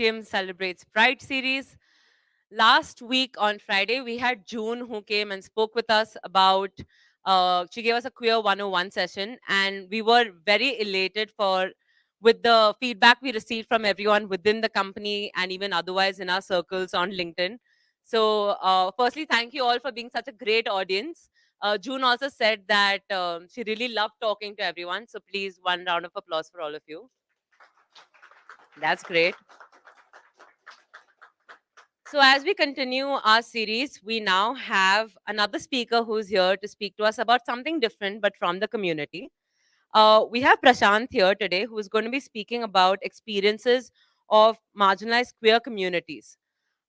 Protium Celebrates Pride series. Last week on Friday, we had June who came and spoke with us about, she gave us a Queer 101 session, and we were very elated with the feedback we received from everyone within the company and even otherwise in our circles on LinkedIn. So, firstly, thank you all for being such a great audience. June also said that she really loved talking to everyone. So, please, one round of applause for all of you. That's great. So, as we continue our series, we now have another speaker who's here to speak to us about something different but from the community. We have Prashant here today, who is going to be speaking about experiences of marginalized queer communities.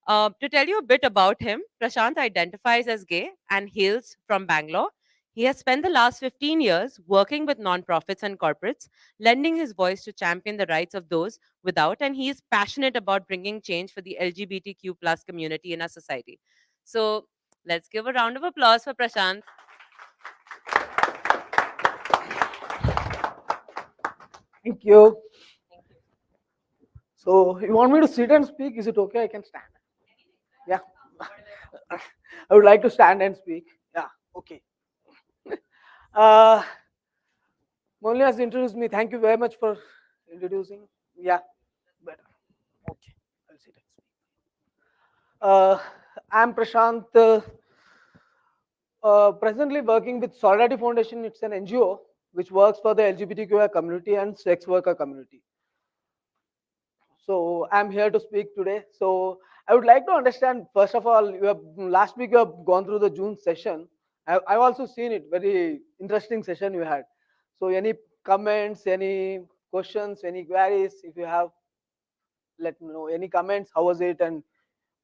To tell you a bit about him, Prashant identifies as gay and hails from Bangalore. He has spent the last 15 years working with nonprofits and corporates, lending his voice to champion the rights of those without, and he is passionate about bringing change for the LGBTQ plus community in our society. So let's give a round of applause for Prashant. Thank you. So, you want me to sit and speak? Is it okay? I can stand. Yeah. I would like to stand and speak. Yeah. Okay. Uh, Molly has introduced me. Thank you very much for introducing. Yeah. Better. Okay. I'll sit and speak. Uh, I'm Prashant. Presently working with Solidarity Foundation. It's an NGO which works for the LGBTQI community and sex worker community. So I'm here to speak today. So I would like to understand, first of all, last week you have gone through the June session. I've also seen it, very interesting session you had. So any comments, any questions, any queries, if you have, let me know. Any comments, how was it, and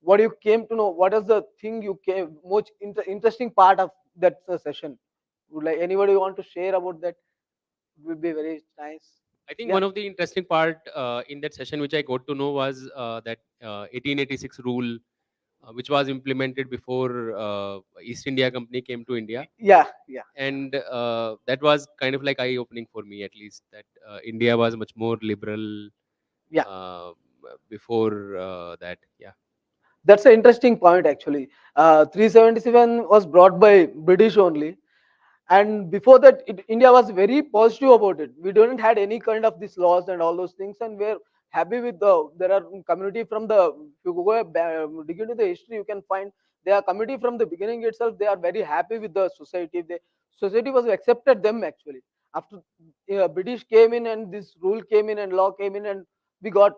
what you came to know? What is the thing you came, most interesting part of that session? Would like anybody want to share about that? Would be very nice. I think Yeah. one of the interesting part in that session, which I got to know, was that 1886 rule, which was implemented before East India Company came to India, Yeah, yeah, yeah. and that was kind of like eye-opening for me, at least, that India was much more liberal Yeah. uh, before that. Yeah. That's an interesting point actually. 377 was brought by British only, and before that, India was very positive about it. We didn't had any kind of these laws and all those things, and we're happy with the. There are community from the. If you go dig into the history, you can find they are community from the beginning itself. They are very happy with the society. The society was accepted them actually. After British came in and this rule came in and law came in, and we got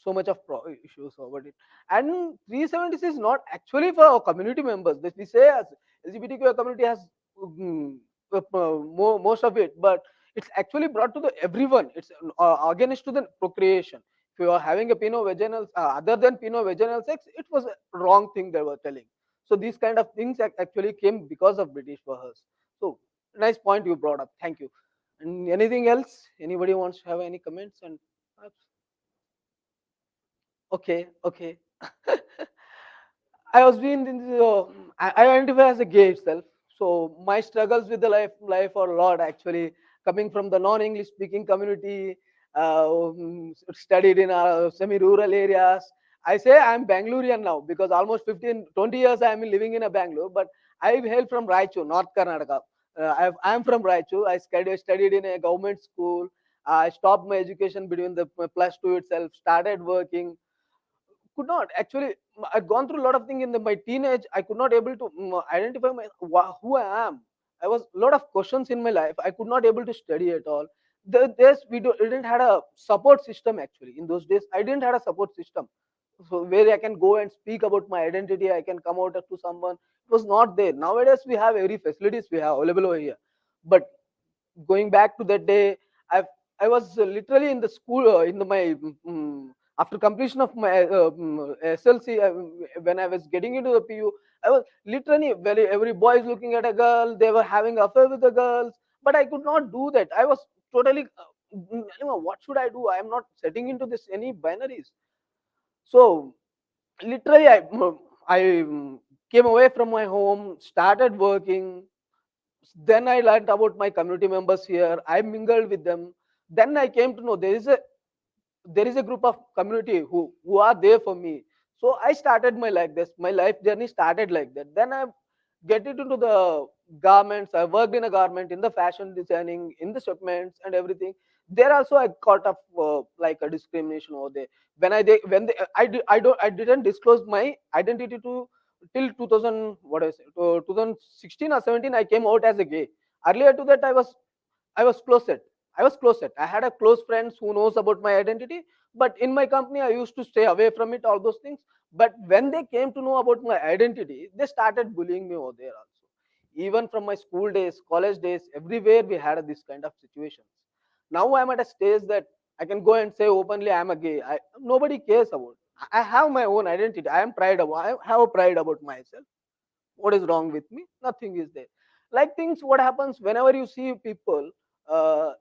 so much of issues over it. And 376 is not actually for our community members. That we say as LGBTQ community has most of it, but it's actually brought to the everyone. It's against to the procreation. If you are having a vaginal other than vaginal sex, it was a wrong thing they were telling. So these kind of things actually came because of British for us. So nice point you brought up. Thank you. And anything else? Anybody wants to have any comments? And okay, okay. I was being in the, I identify as a gay itself. So my struggles with the life are a lot actually. Coming from the non-English speaking community, studied in semi-rural areas. I say I'm Bangalorean now because almost 15, 20 years I am living in a Bangalore, but I hail from Raichur, North Karnataka. I'm from Raichur. I studied in a government school. I stopped my education between the plus two itself, started working, could not actually. I'd gone through a lot of things in my teenage. I could not able to identify who I am. I was a lot of questions in my life. I could not able to study at all. We didn't had a support system actually in those days. I didn't had a support system, so where I can go and speak about my identity. I can come out to someone. It was not there. Nowadays we have every facilities we have available over here, but going back to that day, i I was literally in the school in the my after completion of my SLC, when I was getting into the PU, I was literally every boy is looking at a girl, they were having affair with the girls, but I could not do that. I was totally what should I do? I am not setting into this any binaries. So literally I came away from my home, started working. Then I learned about my community members here. I mingled with them. Then I came to know there is a group of community who are there for me. So I started my like this, my life journey started like that. Then I get it into the garments. I worked in a garment, in the fashion designing, in the shipments and everything. There also I caught up like a discrimination over there. When when they, I didn't disclose my identity to till 2000, what I say, to 2016 or 17. I came out as a gay. Earlier to that, I was closet. I was closet. I had a close friends who knows about my identity, but in my company, I used to stay away from it, all those things. But when they came to know about my identity, they started bullying me over there also. Even from my school days, college days, everywhere we had this kind of situations. Now I'm at a stage that I can go and say openly I'm a gay. Nobody cares about. I have my own identity. I am pride about. I have a pride about myself. What is wrong with me? Nothing is there. Like things, what happens whenever you see people,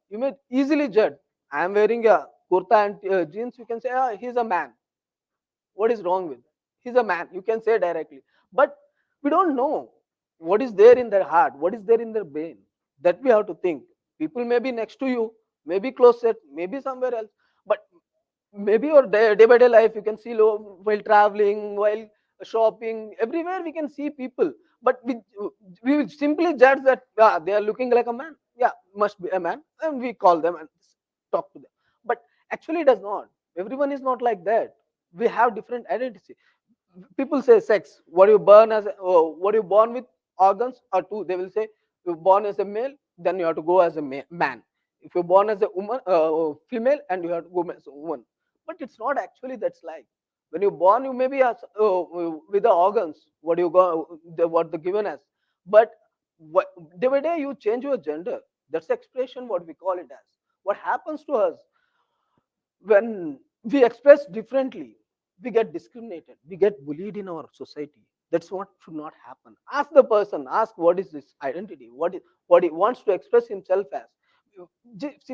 you may easily judge. I am wearing a kurta and jeans. You can say, ah, he's a man. What is wrong with that? He's a man. You can say directly. But we don't know what is there in their heart, what is there in their brain. That we have to think. People may be next to you, maybe closer, maybe somewhere else. But maybe your day by day life, you can see while traveling, while shopping, everywhere we can see people. But we will simply judge that they are looking like a man. Yeah, must be a man, and we call them and talk to them. But actually, it does not. Everyone is not like that. We have different identity. People say sex. What you born as? What you born with organs or two? They will say you're born as a male, then you have to go as a man. If you're born as a woman, female, and you have to go as a woman. But it's not actually that's like. When you're born, you may be as, with the organs. What you go, what the given as. But what, day by day you change your gender. That's the expression. What we call it as. What happens to us when we express differently, we get discriminated, we get bullied in our society. That's what should not happen. Ask the person, ask what is his identity, what he wants to express himself as.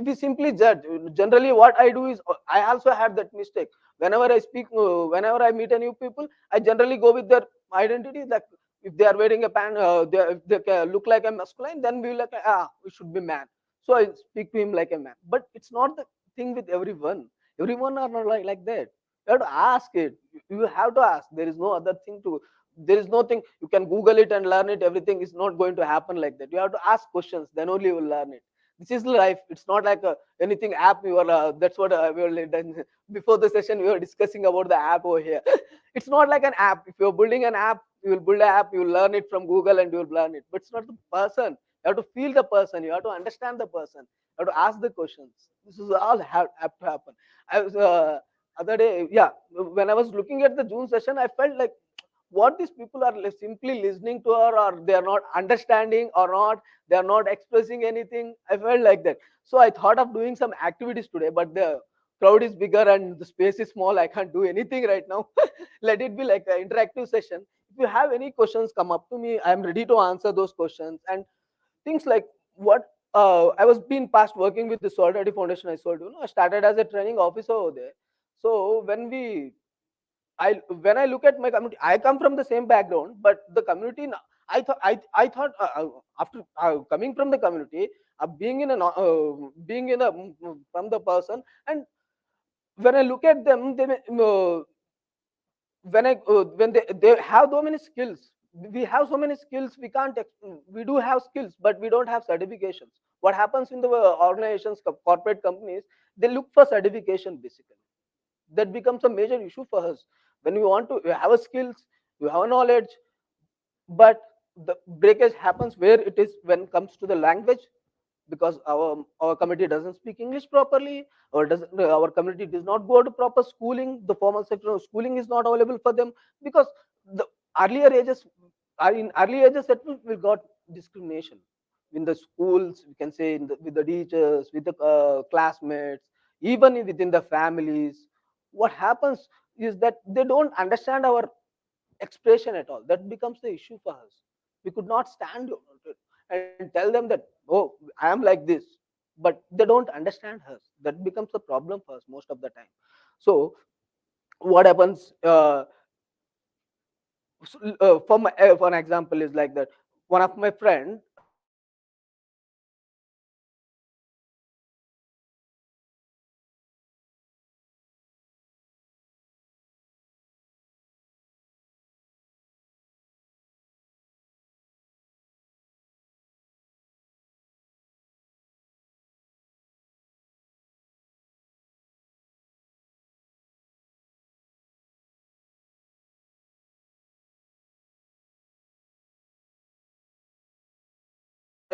We simply judge. Generally what I do is, I also had that mistake. Whenever I speak, whenever I meet a new people, I generally go with their identity. That if they are wearing a pant, if they look like a masculine, then we like, ah, we should be man. So I speak to him like a man. But it's not the thing with everyone. Everyone are not like that. You have to ask it. You have to ask. There is no other thing to. There is nothing you can Google it and learn it. Everything is not going to happen like that. You have to ask questions. Then only you will learn it. This is life. It's not like anything app. You are. That's what we were done before the session. We were discussing about the app over here. It's not like an app. If you're building an app, you will build an app. You will learn it from Google and you will learn it. But it's not the person. You have to feel the person. You have to understand the person. You have to ask the questions. This is all have to happen. I was other day, yeah. When I was looking at the June session, I felt like what these people are simply listening to her, or they are not understanding, or not they are not expressing anything. I felt like that. So I thought of doing some activities today, but the crowd is bigger and the space is small. I can't do anything right now. Let it be like an interactive session. If you have any questions, come up to me. I am ready to answer those questions. And things like what I was being past working with the Solidarity Foundation. I told you, I started as a training officer over there. So when I look at my community, I come from the same background, but the community. I thought after coming from the community, being in a from the person, and when I look at them, when they have so many skills. We have so many skills. We can't. We do have skills, but we don't have certifications. What happens in the organizations, corporate companies? They look for certification basically. That becomes a major issue for us. When we want to have a skills, you have a knowledge, but the breakage happens where it is when it comes to the language, because our community doesn't speak English properly, or doesn't our community does not go to proper schooling. The formal sector of schooling is not available for them, because the earlier ages are in early ages that we got discrimination in the schools. We can say with the teachers, with the classmates, even within the families. What happens is that they don't understand our expression at all. That becomes the issue for us. We could not stand and tell them that, oh, I am like this, but they don't understand us. That becomes a problem for us most of the time. So what happens, for an example is like that. One of my friend,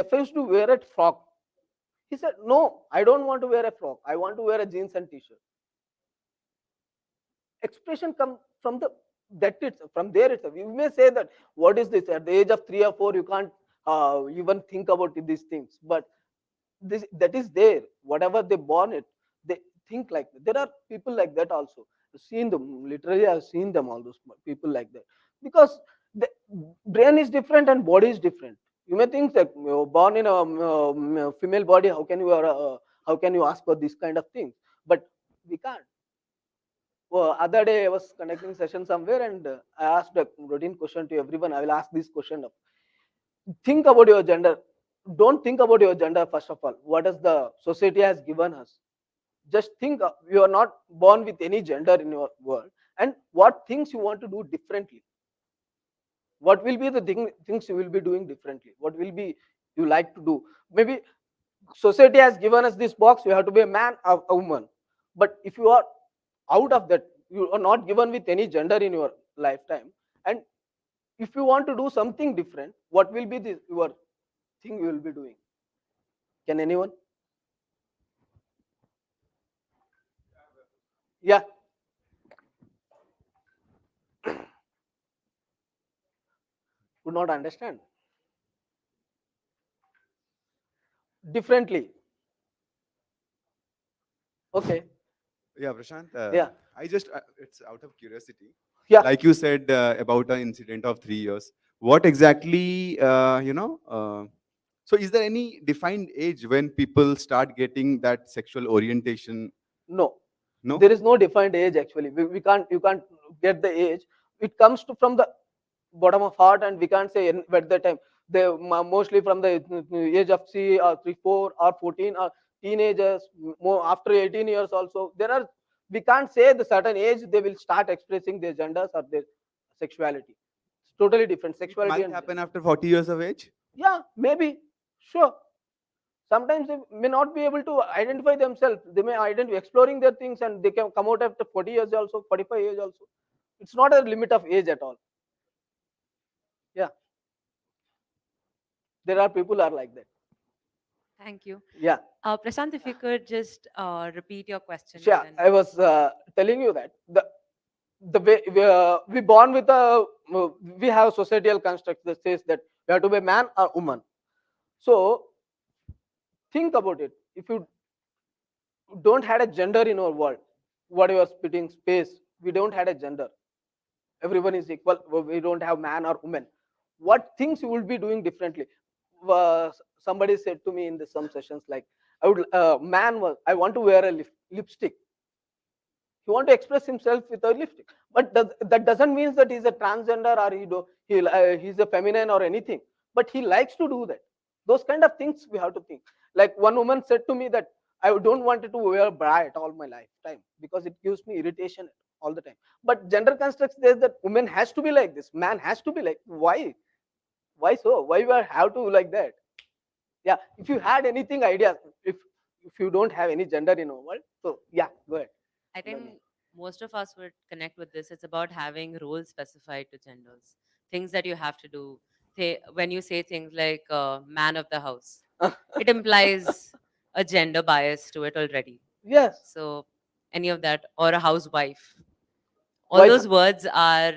If I used to wear a frock, he said, no, I don't want to wear a frock. I want to wear a jeans and t-shirt. Expression come from that it's from there itself. You may say that what is this at the age of 3 or 4 you can't even think about these things, but this that is there. Whatever they born it, they think like that. There are people like that also. I've seen them literally. I've seen them, all those people like that, because the brain is different and body is different. You may think that born in a female body, how can you ask for this kind of things? But we can't. Well, other day I was conducting session somewhere, and I asked a routine question to everyone. I will ask this question: think about your gender. Don't think about your gender first of all. What does the society has given us? Just think. You are not born with any gender in your world, and what things you want to do differently. What will be the things you will be doing differently? What will be you like to do? Maybe society has given us this box. You have to be a man or a woman. But if you are out of that, you are not given with any gender in your lifetime, and if you want to do something different, what will be your thing you will be doing? Can anyone? Yeah. Would not understand differently. Okay. Yeah, Prashant. Yeah. I just, it's out of curiosity. Yeah. Like you said about an incident of 3 years. What exactly, so is there any defined age when people start getting that sexual orientation? No. No? There is no defined age actually. We can't. You can't get the age. It comes to from the bottom of heart, and we can't say at the time. They mostly from the age of 3, 4, or 14, or teenagers. More after 18 years also. There are. We can't say the certain age they will start expressing their genders or their sexuality. It's totally different. It Sexuality might and happen after 40 years of age. yeah, maybe, sure. Sometimes they may not be able to identify themselves. They may identify exploring their things, and they can come out after 40 years also, 45 years also. It's not a limit of age at all. Yeah, there are people are like that. Thank you. Yeah, Prashant, if you could just repeat your question sure. and I was telling you that the way we born with a we have societal construct that says that we have to be man or woman. So think about it. If you don't had a gender in our world, what you are spitting space, we don't had a gender. Everyone is equal. We don't have man or woman. What things you will be doing differently? Somebody said to me in some sessions like, I would man was I want to wear a lipstick. He want to express himself with a lipstick, but that doesn't mean that he's a transgender or he's a feminine or anything. But he likes to do that. Those kind of things we have to think. Like one woman said to me that I don't want to wear a bra at all my lifetime because it gives me irritation all the time. But gender constructs says that woman has to be like this, man has to be like. Why so? Why we have to like that? Yeah. If you had anything ideas, if you don't have any gender in our world, so yeah, go ahead. I think most of us would connect with this. It's about having roles specified to genders, things that you have to do. When you say things like man of the house, it implies a gender bias to it already. Yes. So, any of that, or a housewife, all Wife. those words are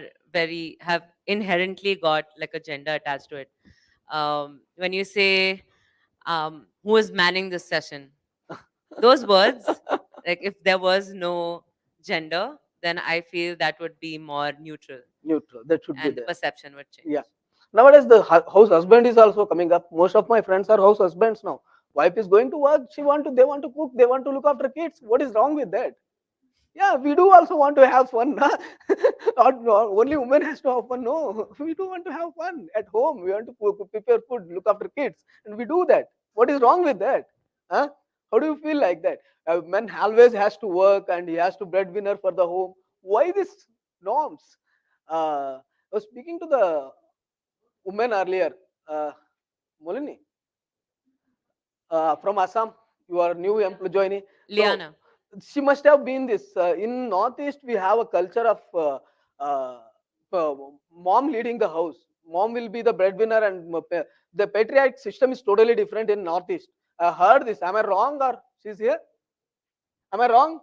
have inherently got like a gender attached to it. When you say, who is manning this session, those words, like if there was no gender, then I feel that would be more neutral Neutral. That should be and the there. perception would change. Yeah. Nowadays, the house husband is also coming up. Most of my friends are house husbands now. Wife is going to work. They want to cook. They want to look after kids. What is wrong with that? Yeah, we do also want to have fun. Not only women has to have fun. No, we do want to have fun at home. We want to prepare food, look after kids, and we do that. What is wrong with that? Huh? How do you feel like that? A man always has to work and he has to breadwinner for the home. Why these norms? I was speaking to the woman earlier, Molini, from Assam. You are new joining. So Liana. she must have been this. In Northeast, we have a culture of uh, mom leading the house. Mom will be the breadwinner, and The patriarch system is totally different in Northeast. I heard this. Am I wrong or she's here? Am I wrong?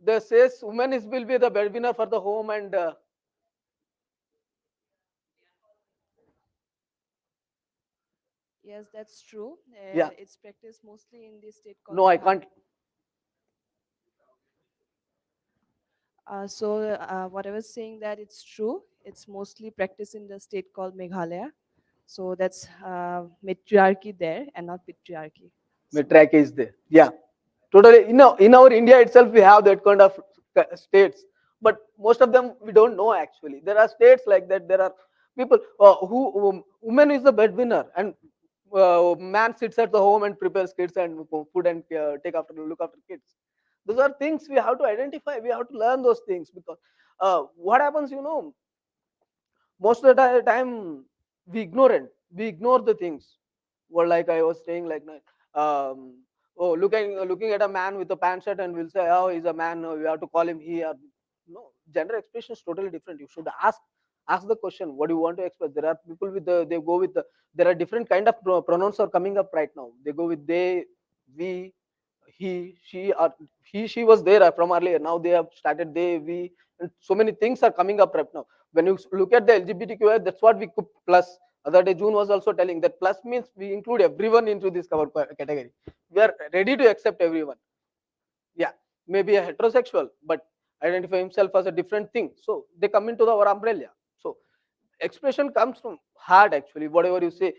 They says women is will be the breadwinner for the home and Yes, that's true. yeah. It's practiced mostly in the state called No, I Meghalaya. can't. What I was saying that it's true. It's mostly practiced in the state called Meghalaya. So that's matriarchy there and not patriarchy. So Matriarchy is there. Yeah, totally. In our India itself, we have that kind of states, but most of them we don't know actually. There are states like that. There are people woman is the breadwinner, and man sits at the home and prepares kids and food and look after kids. Those are things we have to identify. We have to learn those things because what happens, most of the time we ignore the things. Well, like I was saying, like oh, looking at a man with a pant shirt and we'll say, oh, he's a man, we have to call him he or no. Gender expression is totally different. You should ask the question, what do you want to express? There are people with they go with there are different kind of pronouns are coming up right now. They go with they, we, he, she, or she was there from earlier. Now they have started they, we, and so many things are coming up right now. When you look at the LGBTQ, that's what we could plus. Other day, June was also telling that plus means we include everyone into this cover category. We are ready to accept everyone. Yeah, maybe a heterosexual, but identify himself as a different thing. So they come into our umbrella. So expression comes from heart actually. Whatever you say,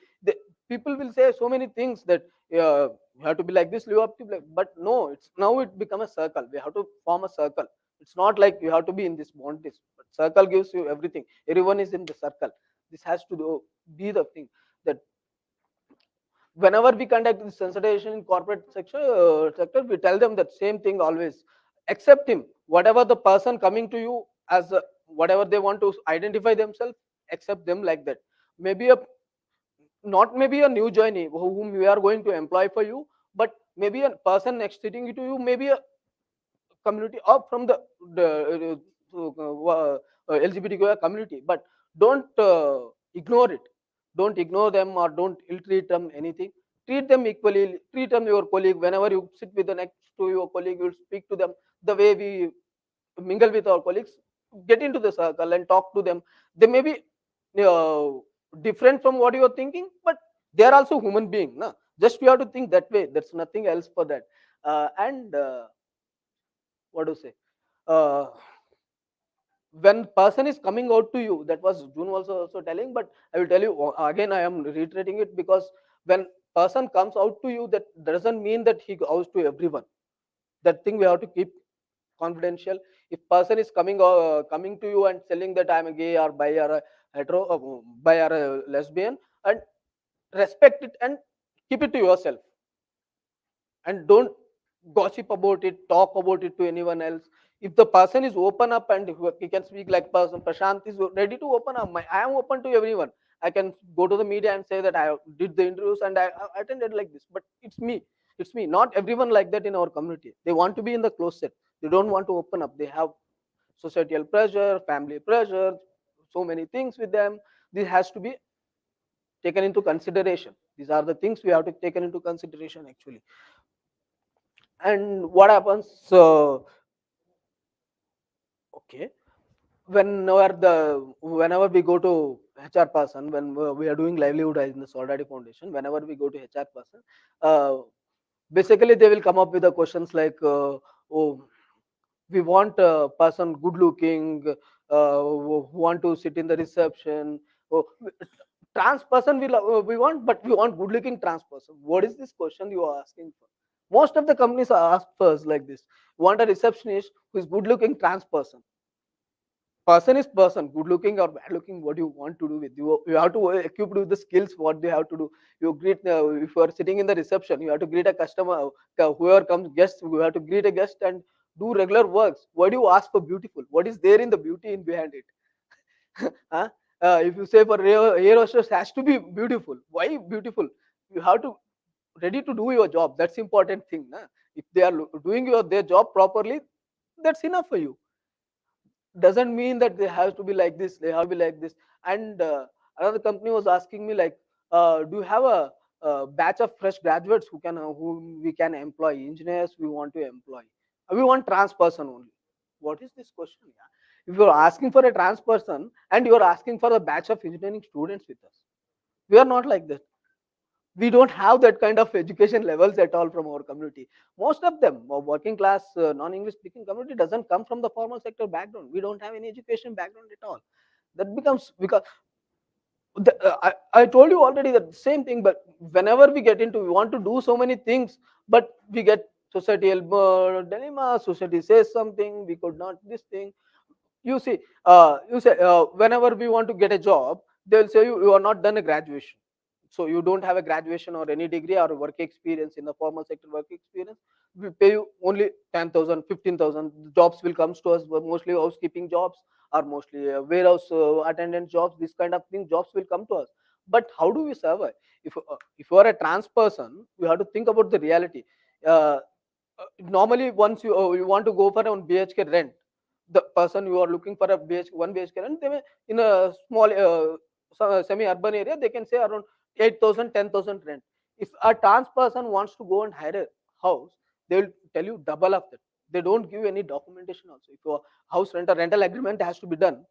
people will say so many things that you have to be like this, you have to be like, but no, it's now it become a circle. We have to form a circle. It's not like you have to be in this bondage, but circle gives you everything. Everyone is in the circle. This has to be the thing that whenever we conduct this sensitization in corporate sector, we tell them that same thing always. Accept him, whatever the person coming to you as whatever they want to identify themselves, accept them like that. Maybe a not maybe a new joinee whom we are going to employ for you, but maybe a person next sitting to you, maybe a community or from the LGBTQ community, but don't ignore it. Don't ignore them or don't ill-treat them anything. Treat them equally. Treat them your colleague. Whenever you sit with the next to your colleague, you'll speak to them the way we mingle with our colleagues. Get into the circle and talk to them. They may be uh, different from what you are thinking, but they are also human being. No? Just you have to think that way. There's nothing else for that. And what to say? Uh, when person is coming out to you, that was June also telling, but I will tell you again, I am reiterating it because when person comes out to you, that doesn't mean that he goes to everyone. That thing we have to keep confidential. If person is coming to you and telling that I'm a gay or bi or a hetero, bi or a lesbian, and respect it and keep it to yourself, and don't gossip about it, talk about it to anyone else. If the person is open up and he can speak like person, Prashant is ready to open up. I am open to everyone. I can go to the media and say that I did the interviews and I attended like this. But it's me. It's me. Not everyone like that in our community. They want to be in the closet. They don't want to open up. They have societal pressure, family pressure, so many things with them. This has to be taken into consideration. These are the things we have to take into consideration actually. And what happens? Okay, whenever we go to HR person, when we are doing livelihood in the Solidarity Foundation, whenever we go to HR person, uh, basically they will come up with the questions like, oh, we want a person good looking, who want to sit in the reception. Oh, trans person we want, but we want good looking trans person. What is this question you are asking for? Most of the companies are asked first like this: want a receptionist who is good looking trans person. Person is person, good looking or bad looking, what you want to do with you have to equip with the skills what they have to do. You greet, if you are sitting in the reception, you have to greet a customer, whoever comes guest, you have to greet a guest and do regular works. Why do you ask for beautiful? What is there in the beauty in behind it? Huh? If you say for hair hostess has to be beautiful, why beautiful? You have to ready to do your job. That's important thing, na? If they are doing their job properly, that's enough for you. Doesn't mean that they have to be like this, they have to be like this. And another company was asking me like, Do you have a batch of fresh graduates who we can employ? Engineers we want to employ. We want trans person only. What is this question? Yeah? If you are asking for a trans person and you are asking for a batch of engineering students with us, we are not like that. We don't have that kind of education levels at all from our community. Most of them, working class, non-English speaking community, doesn't come from the formal sector background. We don't have any education background at all. That becomes because I told you already that same thing. But whenever we get into, we want to do so many things, but we get societal dilemma. Society says something, we could not this thing. You say whenever we want to get a job, they will say you are not done a graduation, so you don't have a graduation or any degree or work experience in the formal sector. Work experience, we pay you only 10,000, 15,000. Jobs will come to us, but mostly housekeeping jobs or mostly warehouse attendant jobs. This kind of thing, jobs will come to us. But how do we survive? If you are a trans person, you have to think about the reality. uh, Normally once you want to go for a BHK rent, the person you are looking for a one BHK rent, they may, in a small semi-urban area, they can say around 8,000, 10,000 rent. If a trans person wants to go and hire a house, they will tell you double of that. They don't give any documentation also. If your house rental agreement has to be done,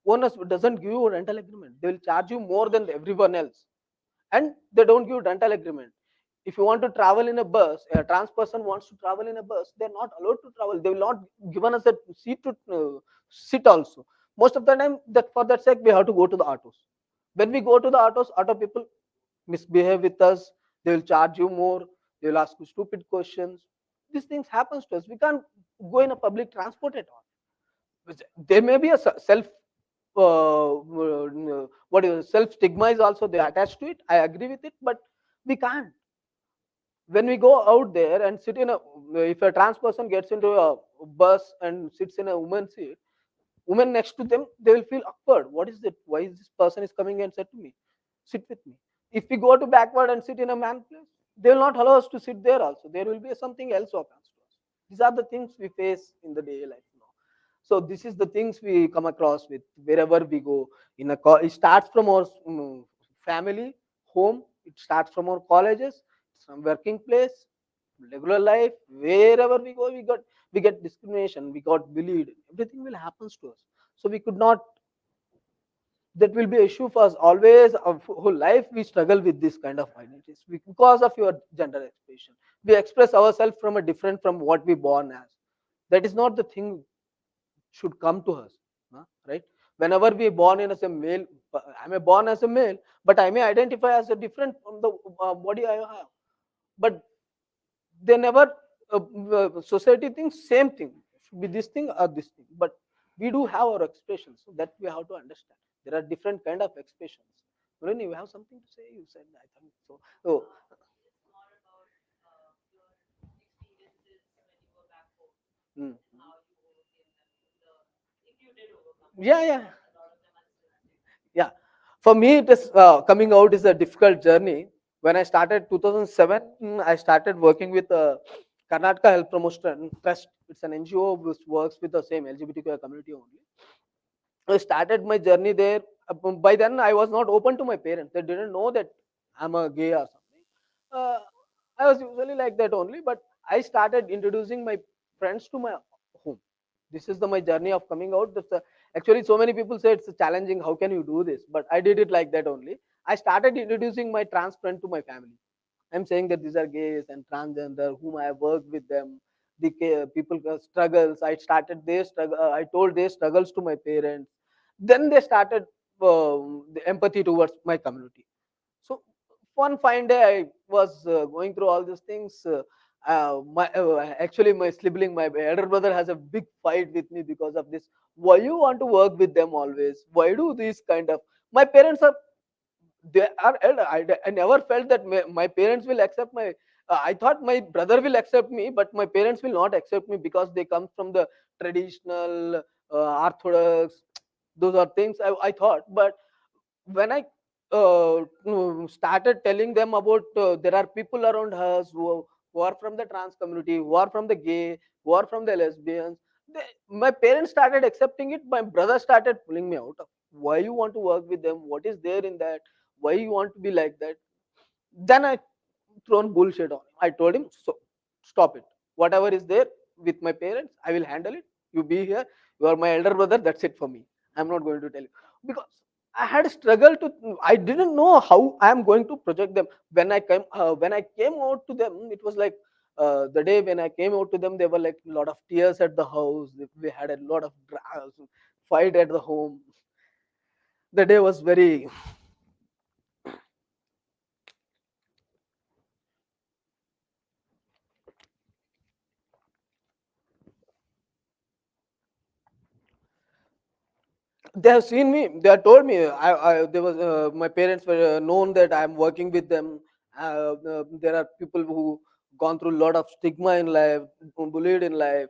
owners doesn't give you a rental agreement. They will charge you more than everyone else, and they don't give rental agreement. If you want to travel in a bus, a trans person wants to travel in a bus, they're not allowed to travel. They will not given us a seat to sit also. Most of the time, that for that sake we have to go to the autos. When we go to the autos, auto people misbehave with us. They will charge you more. They will ask you stupid questions. These things happens to us. We can't go in a public transport at all. There may be a self what is self stigma is also they attached to it. I agree with it, but we can't. When we go out there and sit in a, if a trans person gets into a bus and sits in a woman's seat, women next to them, they will feel awkward. What is it? Why is this person is coming and said to me, sit with me? If we go to backward and sit in a man place, they will not allow us to sit there also. There will be something else happens to us. These are the things we face in the daily life now. So this is the things we come across with wherever we go. It starts from our family, home. It starts from our colleges, some working place, regular life. Wherever we go, we get discrimination. We got bullied. Everything will happens to us. So we could not. That will be an issue for us always. Our whole life we struggle with this kind of identities because of your gender expression. We express ourselves from a different from what we born as. That is not the thing should come to us, right? Whenever we born in as a male, I may born as a male, but I may identify as a different from the body I have. But they never society thinks same thing should be this thing or this thing, but we do have our expressions, so that we have to understand there are different kind of expressions. When you have something to say, you said, I think so. So mm, yeah, yeah, yeah. For me, it is coming out is a difficult journey. When I started 2007, I started working with Karnataka Health Promotion Trust. It's an NGO which works with the same LGBTQ community only. I started my journey there. By then, I was not open to my parents. They didn't know that I'm a gay or something. Uh, I was usually like that only, but I started introducing my friends to my home. This is my journey of coming out. Actually, so many people say it's challenging. How can you do this? But I did it like that only. I started introducing my trans friend to my family. I'm saying that these are gays and transgender, whom I have worked with them. The people struggles. I started their struggle. I told their struggles to my parents. Then they started the empathy towards my community. So one fine day, I was going through all these things. Actually, my sibling, my elder brother, has a big fight with me because of this. Why you want to work with them always? Why do these kind of? My parents are they are elder. I never felt that my parents will accept my. I thought my brother will accept me, but my parents will not accept me because they come from the traditional orthodox. Those are things I thought. But when I started telling them about there are people around us who are from the trans community, who are from the gay, who are from the lesbians, my parents started accepting it. My brother started pulling me out of, why you want to work with them, what is there in that, Why you want to be like that? Then I thrown bullshit on him. I told him, so stop it. Whatever is there with my parents, I will handle it. You be here. You are my elder brother. That's it for me. I'm not going to tell you because I had struggled to. I didn't know how I am going to project them. When I came out to them, it was like the day when I came out to them. There were like a lot of tears at the house. We had a lot of fight at the home. The day was very. They have seen me. They have told me. There was my parents were known that I am working with them. There are people who gone through a lot of stigma in life, bullied in life.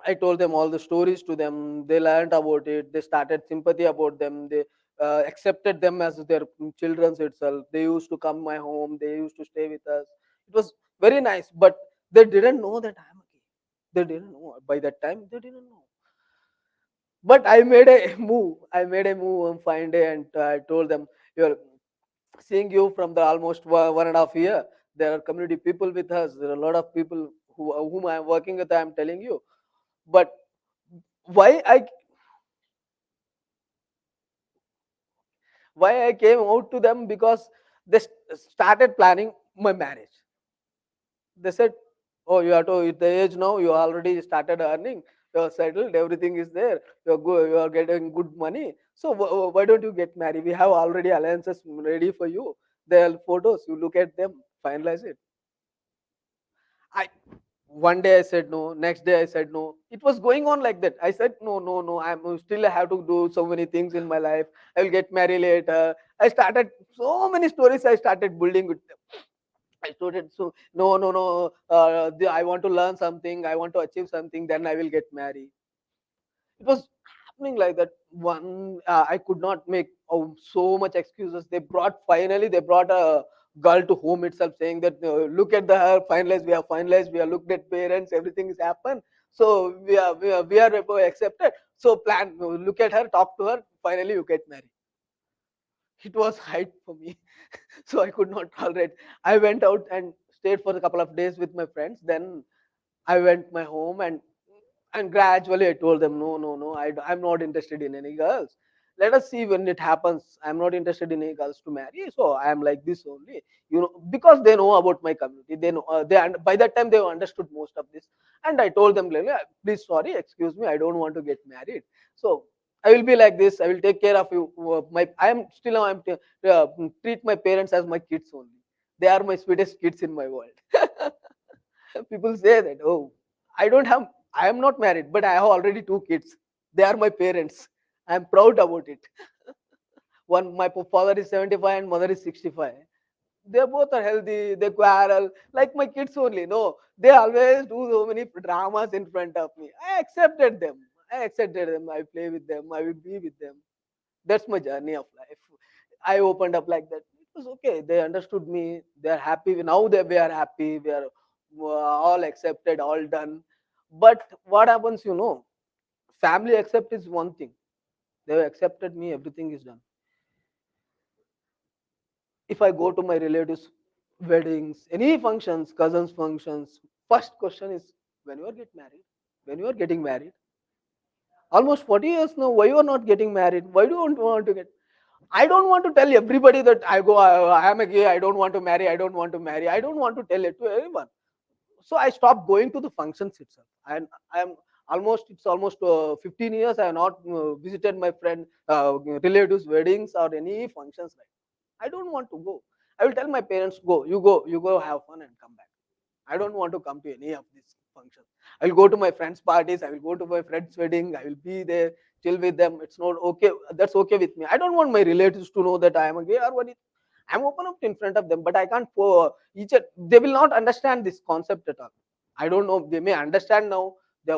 I told them all the stories to them. They learned about it. They started sympathy about them. They accepted them as their children itself. They used to come my home. They used to stay with us. It was very nice. But they didn't know that I'm a gay. They didn't know. By that time, they didn't know. But I made a move. I made a move on fine day, and I told them, "You're seeing you from the almost 1.5 year. There are community people with us. There are a lot of people whom I am working with. I am telling you, but why I why I came out to them because they started planning my marriage. They said, "Oh, you are to at the age now. You already started earning. You are settled. Everything is there. You are good. You are getting good money. So why don't you get married? We have already alliances ready for you. There are photos. You look at them, finalize it." I One day I said no. Next day I said no. It was going on like that. I said no, no, no. I'm still I have to do so many things in my life. I will get married later. I started so many stories. I started building with them. I started so no, no, no. I want to learn something. I want to achieve something. Then I will get married. It was happening like that. One I could not make so much excuses. They brought a girl to home itself, saying that look at the her finalized. We have finalized. We have looked at parents. Everything is happened. So we are accepted. So plan. Look at her. Talk to her. Finally, you get married. It was height for me. So I could not tolerate. I went out and stayed for a couple of days with my friends. Then I went my home, and gradually I told them, no, no, no, I'm not interested in any girls. Let us see when it happens. I'm not interested in any girls to marry. So I am like this only, because they know about my community. They know, by that time they understood most of this. And I told them, like, "Yeah, please, sorry, excuse me, I don't want to get married. So I will be like this. I will take care of you. I am still now. Treat my parents as my kids only. They are my sweetest kids in my world." People say that, oh, I am not married, but I have already two kids. They are my parents. I am proud about it. My father is 75 and mother is 65. They both are healthy. They quarrel like my kids only. No, they always do so many dramas in front of me. I accepted them. I accepted them. I play with them. I will be with them. That's my journey of life. I opened up like that. It was okay. They understood me. They are happy. Now we are happy. We are all accepted, all done. But what happens, family accept is one thing. They have accepted me. Everything is done. If I go to my relatives' weddings, any functions, cousins' functions, first question is when you are get married, when you are getting married. Almost 40 years now. Why you are not getting married? Why do you want to get? I don't want to tell everybody that I am a gay, I don't want to marry, I don't want to marry. I don't want to tell it to everyone. So I stopped going to the functions itself. And it's almost 15 years I have not visited my friend, relatives' weddings or any functions like that. I don't want to go. I will tell my parents, you go have fun and come back. I don't want to come to any of these functions. I will go to my friends' parties. I will go to my friends' wedding. I will be there, chill with them. It's not okay. That's okay with me. I don't want my relatives to know that I am a gay or what. I'm open up in front of them, but I can't for each. They will not understand this concept at all. I don't know. They may understand now. They,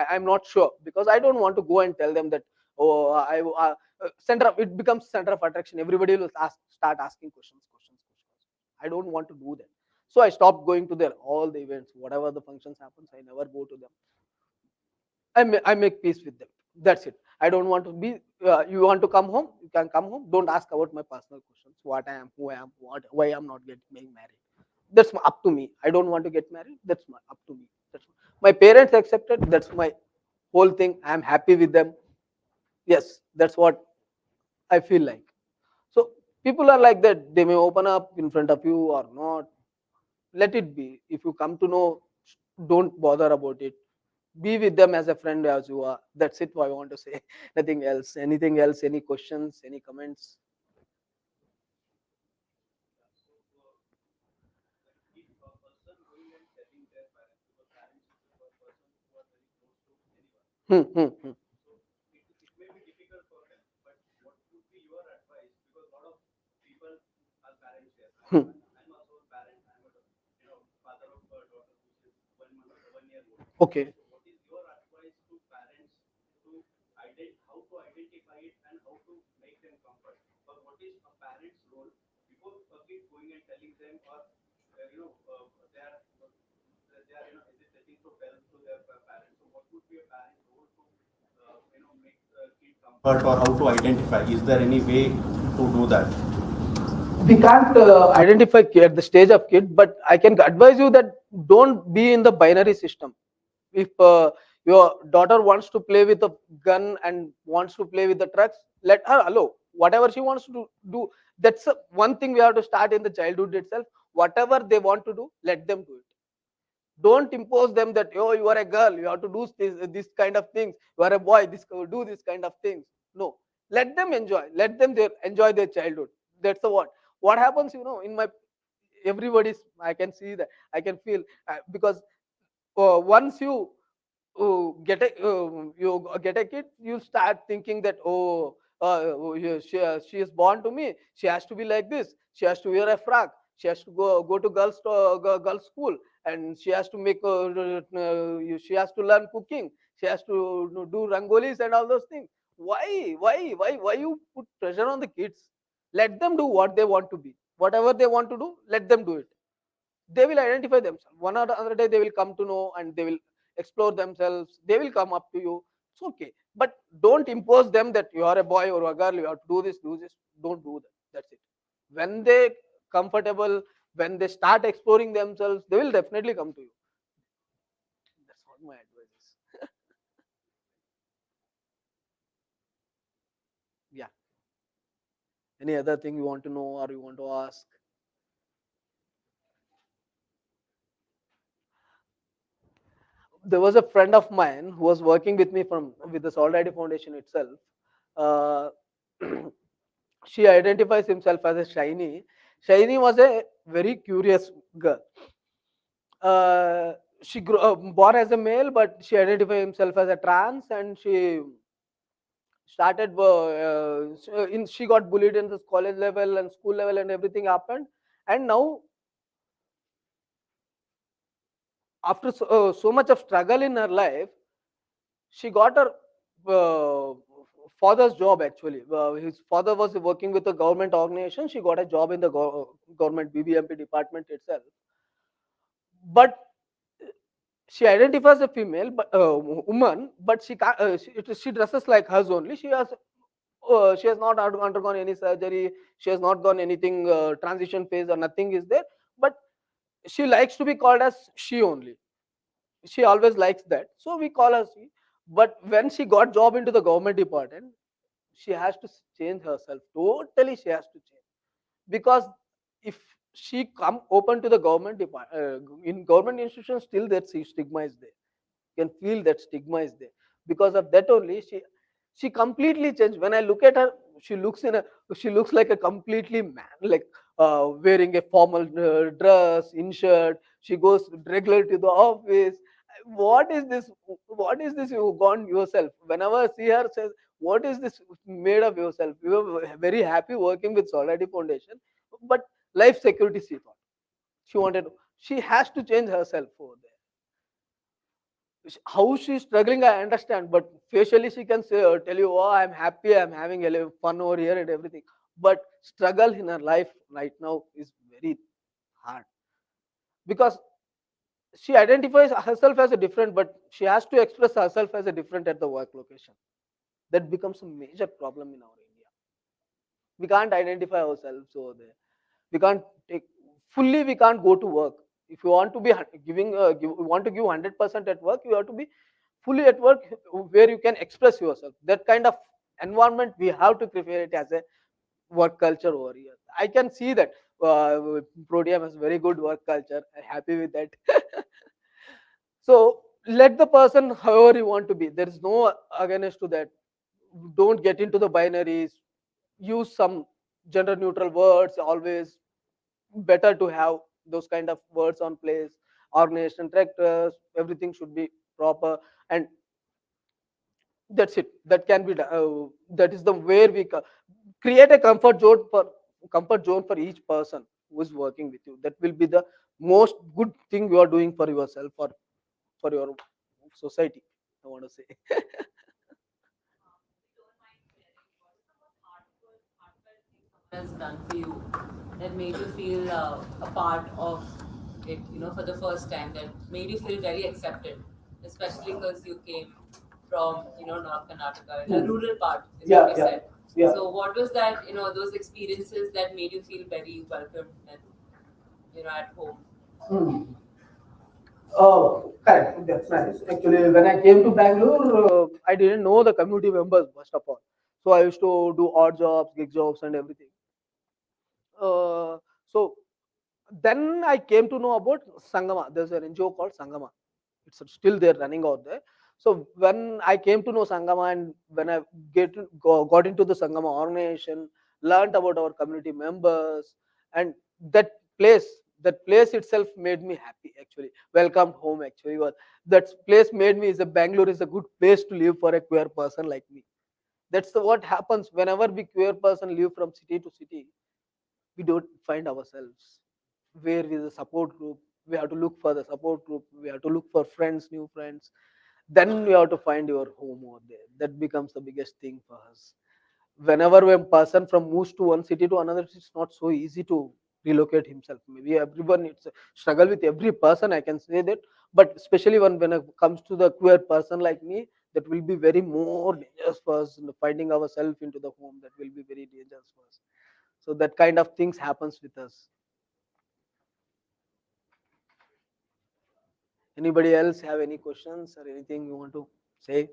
I'm not sure because I don't want to go and tell them that. Oh, it becomes center of attraction. Everybody will start asking questions. I don't want to do that. So I stopped going to their all the events, whatever the functions happens. I never go to them. I make peace with them. That's it. I don't want to be. You want to come home? You can come home. Don't ask about my personal questions. What I am, who I am, why I'm not getting married. That's up to me. I don't want to get married. That's up to me. That's my parents accepted. That's my whole thing. I'm happy with them. Yes, that's what I feel like. So people are like that. They may open up in front of you or not. Let it be. If you come to know, don't bother about it. Be with them as a friend as you are. That's it. What I want to say. Nothing else. Anything else? Any questions? Any comments? Hmm, hmm, hmm. Hmm. Okay. Comfort or how to identify? Is there any way to do that? We can't identify at the stage of kid, but I can advise you that don't be in the binary system. If your daughter wants to play with a gun and wants to play with the trucks, let her allow whatever she wants to do. That's one thing we have to start in the childhood itself. Whatever they want to do, let them do it. Don't impose them that, oh, you are a girl, you have to do this kind of things. You are a boy, this do this kind of things. No, let them enjoy. Let them enjoy their childhood. That's the what happens. In my everybody's, I can see that, I can feel, because once you get a kid, you start thinking that, oh, she is born to me, she has to be like this, she has to wear a frock, she has to go to girls school, and she has to she has to learn cooking, she has to do rangolis and all those things. Why you put pressure on the kids? Let them do what they want to be. Whatever they want to do, let them do it. They will identify themselves. One or the other day, they will come to know and they will explore themselves. They will come up to you. It's okay. But don't impose them that you are a boy or a girl, you have to do this, do this. Don't do that. That's it. When they comfortable, when they start exploring themselves, they will definitely come to you. That's what my advice is. Yeah. Any other thing you want to know or you want to ask? There was a friend of mine who was working with me from with the Solidarity Foundation itself. Uh, she identifies himself as a shiny. Shiny was a very curious girl. Uh, she born as a male, but she identified himself as a trans, and she started. She got bullied in this college level and school level, and everything happened. And now, after so much of struggle in her life, she got her uh, father's job. Actually, his father was working with a government organization. She got a job in the government BBMP department itself. But she identifies a female, but woman, but she can't, she dresses like hers only. She has not undergone any surgery. She has not gone anything transition phase or nothing is there. But she likes to be called as she only. She always likes that, so we call her she. But when she got job into the government department, she has to change herself totally. She has to change, because if she come open to the government in government institutions, still that stigma is there. You can feel that stigma is there. Because of that only, she completely changed. When I look at her, she looks in a she looks like a completely man, like wearing a formal dress in shirt. She goes regular to the office. What is this you've gone yourself? Whenever I see her, says, what is this made of yourself? You were very happy working with Solidarity Foundation, but life security, she thought. She has to change herself over there. How she's struggling, I understand, but facially she can say, tell you, oh, I'm happy, I'm having a little fun over here and everything. But struggle in her life right now is very hard, because she identifies herself as a different, but she has to express herself as a different at the work location. That becomes a major problem in our India. We can't identify ourselves over there. We can't take fully. We can't go to work. If you want to be you want to give 100% at work, you have to be fully at work where you can express yourself. That kind of environment we have to prepare it as a work culture over here. I can see that Protium has very good work culture. I'm happy with that. So let the person however you want to be. There is no against to that. Don't get into the binaries. Use some gender neutral words. Always better to have those kind of words on place. Organization directors, everything should be proper, and that's it. That can be that is the where create a comfort zone for each person who is working with you. That will be the most good thing you are doing for yourself or for your society, I want to say. Has done for you that made you feel a part of it, for the first time, that made you feel very accepted, especially because you came from, North Karnataka, in a rural part, is what Yeah, you yeah, said. yeah. So what was that, those experiences that made you feel very welcomed and, at home? Hmm. Oh, correct. That's nice. Actually, when I came to Bangalore, I didn't know the community members first of all. So I used to do odd jobs, gig jobs, and everything. So then I came to know about Sangama. There's an NGO called Sangama. It's still there running out there. So when I came to know Sangama and when I got into the Sangama organization, learned about our community members, and that place, that place itself made me happy actually. Welcomed home actually. That place made me is a Bangalore is a good place to live for a queer person like me. That's what happens whenever we queer person live from city to city. We don't find ourselves. Where is the support group? We have to look for the support group. We have to look for friends, new friends. Then we have to find your home over there. That becomes the biggest thing for us. Whenever a person from moves to one city to another, it's not so easy to relocate himself. Maybe everyone it's a struggle with every person. I can say that, but especially when it comes to the queer person like me, that will be very more dangerous for us. Finding ourselves into the home, that will be very dangerous for us. So that kind of things happens with us. Anybody else have any questions or anything you want to say?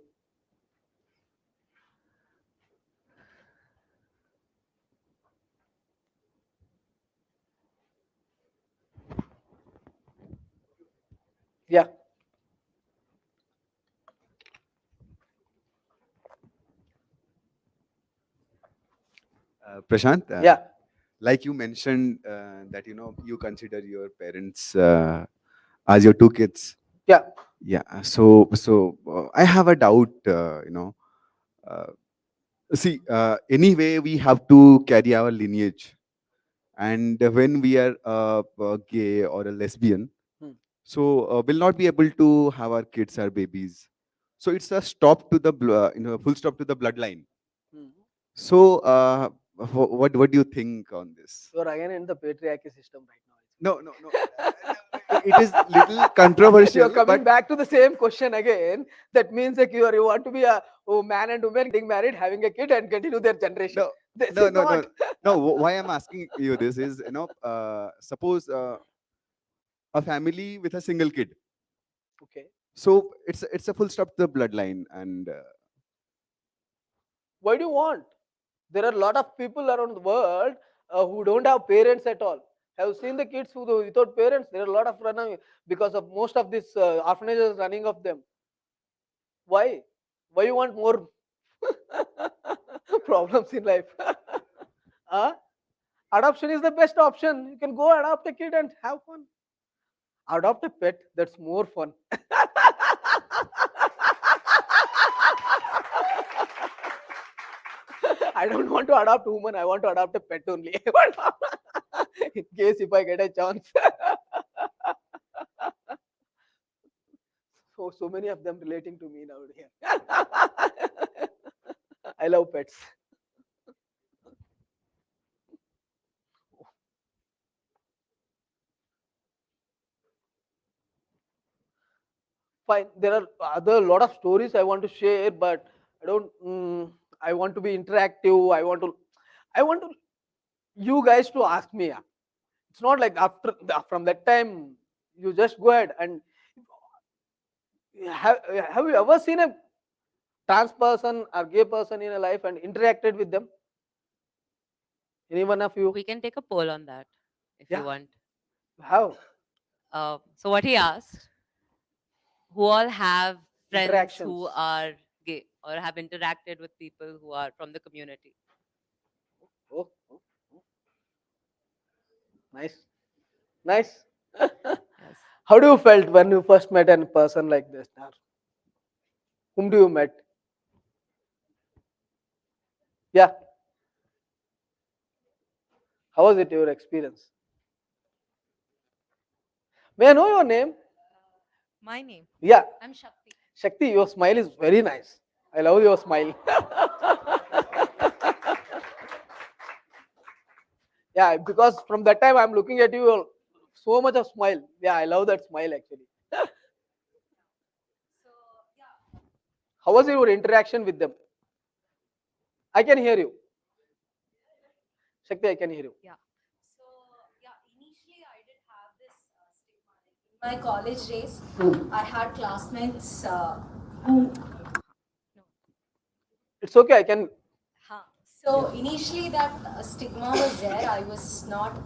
Yeah, Prashant, yeah, like you mentioned that you consider your parents as your two kids. yeah. Yeah. So I have a doubt. Uh, See, anyway, we have to carry our lineage, and when we are gay or a lesbian, Hmm. so we'll not be able to have our kids or babies. So it's a stop to the full stop to the bloodline. Hmm. So what do you think on this? You're again in the patriarchy system right No, no, no. It is little now. You're controversial, coming but back to the same question again. That means that you want to be a man and woman getting married, having a kid, and continue their generation. no, This no, is no, not. no, no. Why I'm asking you this is, suppose a family with a single kid. Okay. So it's a full stop to the bloodline, and Why do you want? There are a lot of people around the world who don't have parents at all. Have seen the kids without parents. There are a lot of running because of most of these orphanages running of them. Why? Why you want more problems in life? Huh? Adoption is the best option. You can go adopt a kid and have fun. Adopt a pet. That's more fun. I don't want to adopt a woman. I want to adopt a pet only. In case if I get a chance. So many of them relating to me now here. I love pets. Fine. There are other lot of stories I want to share, but I don't. I want to be interactive. I want to you guys to ask me. Yeah. It's not like from that time you just go ahead and have you ever seen a trans person or gay person in a life and interacted with them? Any one of you? We can take a poll on that if you Yeah, want. have So what he asked, who all have friends who interactions. are gay or have interacted with people who are from the community? Oh, oh, oh, nice, nice. Yes. How do you felt when you first met a person like this? Or whom do you met? Yeah, how was it your experience? May I know your name? My name. Yeah, I'm Shakti. Shakti. Your smile is very nice. I love your smile. Yeah, because from that time I'm looking at you, so much of smile. Yeah, I love that smile actually. So yeah, How was your interaction with them? I can hear you. Shakti, I can hear you. yeah. So yeah, initially I did have this stigma. Like in my college days, I had classmates who. No. It's okay, I can. Huh. So initially that stigma was there. I was not